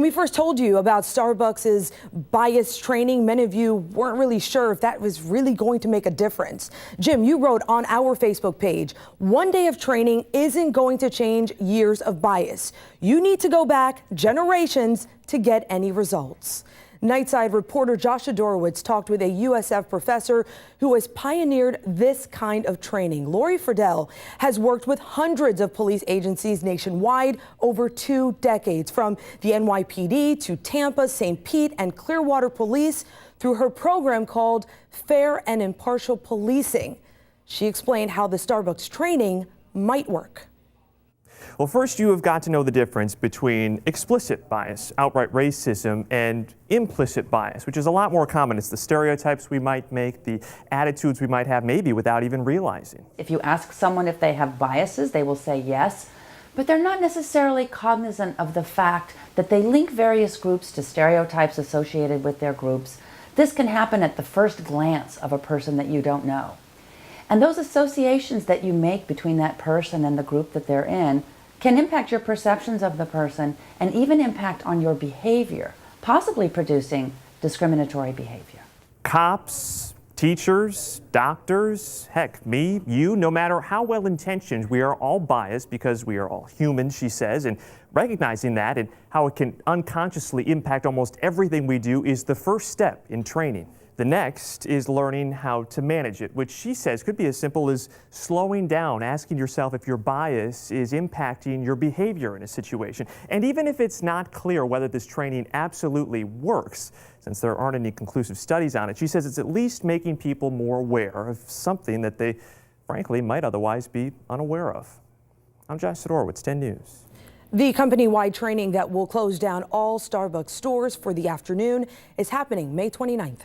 When we first told you about Starbucks' bias training, many of you weren't really sure if that was really going to make a difference. Jim, you wrote on our Facebook page, one day of training isn't going to change years of bias. You need to go back generations to get any results. Nightside reporter Josh Adorowitz talked with a USF professor who has pioneered this kind of training. Lori Friedel has worked with hundreds of police agencies nationwide over 2 decades, from the NYPD to Tampa, St. Pete, and Clearwater Police, through her program called Fair and Impartial Policing. She explained how the Starbucks training might work. Well, first you have got to know the difference between explicit bias, outright racism, and implicit bias, which is a lot more common. It's the stereotypes we might make, the attitudes we might have, maybe without even realizing. If you ask someone if they have biases, they will say yes, but they're not necessarily cognizant of the fact that they link various groups to stereotypes associated with their groups. This can happen at the first glance of a person that you don't know. And those associations that you make between that person and the group that they're in can impact your perceptions of the person and even impact on your behavior, possibly producing discriminatory behavior. Cops, teachers, doctors, heck, me, you, no matter how well-intentioned, we are all biased because we are all human, she says, and recognizing that and how it can unconsciously impact almost everything we do is the first step in training. The next is learning how to manage it, which she says could be as simple as slowing down, asking yourself if your bias is impacting your behavior in a situation. And even if it's not clear whether this training absolutely works, since there aren't any conclusive studies on it, she says it's at least making people more aware of something that they, frankly, might otherwise be unaware of. I'm Josh Adorowitz, 10 News. The company-wide training that will close down all Starbucks stores for the afternoon is happening May 29th.